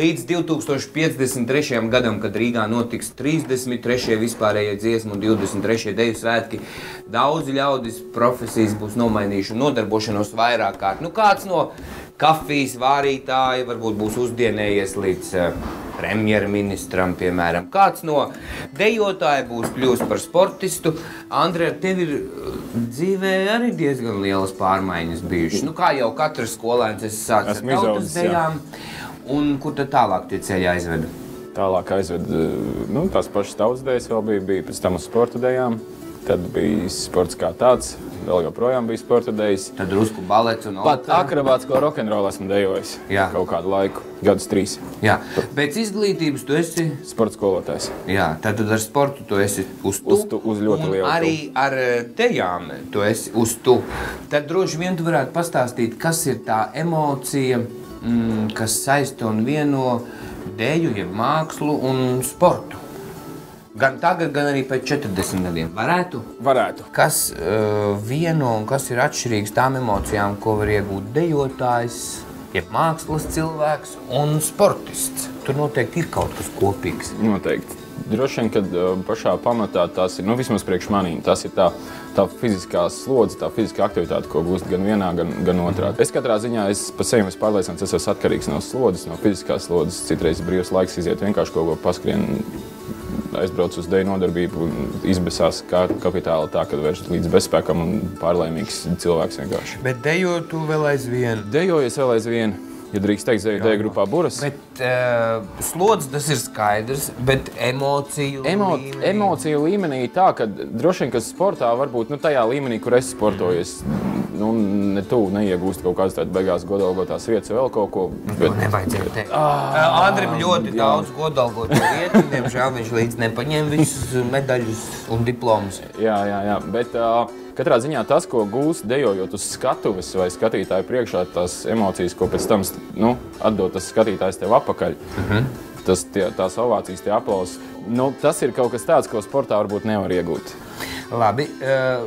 Līdz 2053. gadam, kad Rīgā notiks 33. vispārējie dziesmu un 23. deju svētki, daudzi ļaudis profesijas būs nomainījuši un nodarbošanos vairāk kārt. Nu, kāds no kafijas vārītāja varbūt būs uzdienējies līdz premjerministram, piemēram. Kāds no dejotāja būs kļūst par sportistu. Andri, ar tevi ir dzīvē arī diezgan lielas pārmaiņas bijušas. Nu, kā jau katrs skolēns, es sācu ar tautas dejām. Un kur tad tālāk tie ceļi aizveda? Tālāk aizveda, nu, tās pašas tautas dejas vēl bija pēc tam uz sporta dejām. Tad bija sports kā tāds, vēl joprojām bija sporta dejas. Tad drusku balets un pat akrobātisko rokenrolu esmu dejojis. Jā. Kaut kādu laiku, gadus 3. Jā, pēc izglītības tu esi... Sporta skolotājs. Jā, tad ar sportu tu esi uz tu. Uz ļoti lielu tu. Un arī ar dejām tu esi uz tu. Tad droši vien tu varētu pastāstīt, kas ir tā emocija, kas saista un vieno deju, jeb mākslu un sportu. Gan tagad, gan arī pēc 40 gadiem. Varētu? Varētu. Kas vieno un kas ir atšķirīgs tām emocijām, ko var iegūt dejotājs, jeb mākslas cilvēks un sportists? Tur noteikti ir kaut kas kopīgs. Noteikti. Droši vien, kad pašā pamatā tās ir, nu vismaz priekš manīm, tas ir tā fiziskā slodze, tā fiziskā aktivitāte, ko gūst gan vienā, gan otrā. Es katrā ziņā, par sevi esmu pārliecināts, es esmu atkarīgs no slodzes, no fiziskās slodzes. Citreiz brīvs laiks iziet vienkārši kaut ko paskrien, aizbrauc uz deju nodarbību un izbesās kapitāli tā, kad vairs līdz bezspēkam un pārlaimīgs cilvēks vienkārši. Bet dejo tu vēl aizvien? Dejojies vēl aizvien. Ja drīkst teikt, deju grupā Buras. Bet slodze tas ir skaidrs, bet emociju līmenī tā, ka droši vien, ka sportā varbūt tajā līmenī, kur es sportoju, ne tu neiegūst kaut kādas tādas beigās godalgotās vietas vēl kaut ko. To nevajadzēja teikt. Andrim ļoti daudz godalgoto vietu, diemžēl viņš līdz nepaņem visus medaļus un diplomus. Jā, bet katrā ziņā tas, ko gūst dejojot uz skatuves vai skatītāju priekšā, tās emocijas, ko pēc tam atdod tas skatītājs tev apakaļ, tās ovācijas, tie aplausi, tas ir kaut kas tāds, ko sportā varbūt nevar iegūt. Labi,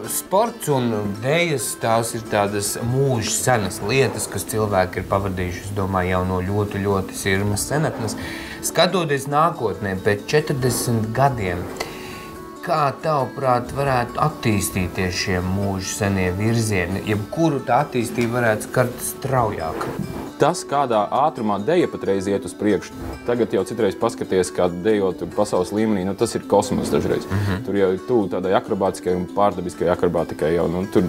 sports un dejas, tās ir tādas mūža senas lietas, kas cilvēki ir pavadījuši, es domāju, jau no ļoti, ļoti sirmas senatnes. Skatoties nākotnē, pēc 40 gadiem, kā tavuprāt varētu attīstīties šie mūža senie virzieni, jebkuru tā attīstība varētu skart straujāk? Tas, kādā ātrumā deja patreiz iet uz priekšu, tagad jau citreiz paskaties, kā dejot pasaules līmenī, tas ir kosmos dažreiz. Tur jau ir tuvu tādai akrobātiskai un pārdabiskai akrobātikai jau, tur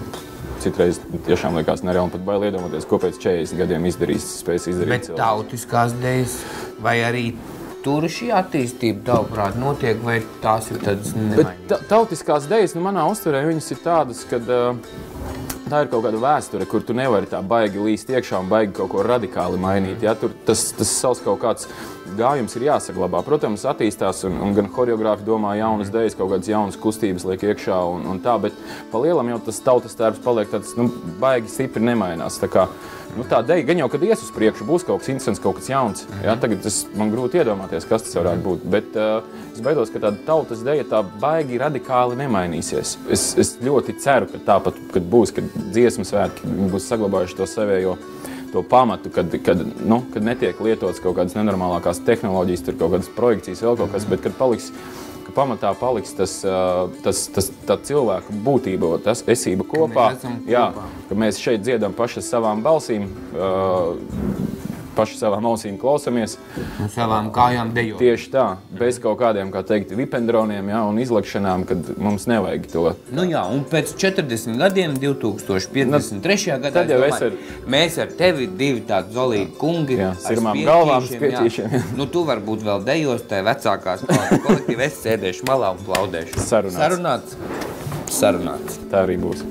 citreiz tiešām liekas nereāli pat bail iedomāties, ko pēc 40 gadiem spēs izdarīt. Bet tautiskās dejas vai arī tur šī attīstība, tavuprāt, notiek, vai tās ir tādas nemainīgas? Bet tautiskās dejas, manā uztverē, viņas ir tādas, kad tā ir kaut kāda vēsture, kur tu nevari tā baigi līst iekšā un baigi kaut ko radikāli mainīt. Ja? Tur tas savs kaut kāds gājums ir jāsaglabā. Protams, attīstās un gan horeogrāfi domā jaunas dejas, kaut kādas jaunas kustības liek iekšā un tā, bet pa lielam jau tas tautas tērps paliek tāds, baigi stipri nemainās. Tā kā, tā deja, gan jau, kad ies uz priekšu, būs kaut kas interesants, kaut kas jauns. Ja? Tagad man grūti iedomāties, kas tas varētu būt, bet es baidos, ka tāda tautas deja tā baigi radikāli nemainīsies. Es ļoti ceru, ka tāpat, kad būs, kad dziesmu svētki būs saglabājuši to savējo to pamatu, kad netiek lietots kaut kādas nenormālākās tehnoloģijas, tur kaut kādas projekcijas, vēl kaut kas, bet kad pamatā paliks tā cilvēku būtība, tas esība kopā. Jā, ka mēs šeit dziedam paši savām balsīm, paši savām ausīm klausamies. Un savām kājām dejot. Tieši tā, bez kaut kādiem, kā teikt, vipendroniem, un izlekšanām, kad mums nevajag to. Un pēc 40 gadiem, 2053. gadā, tad jau mēs ar tevi divi tādi zolīgi kungi. Jā, sirmām galvām, spieķīšiem. Tu varbūt vēl dejos, tai vecākās kolektīvi, es sēdēšu malā un plaudēšu. Sarunāts. Sarunāts. Tā arī būs.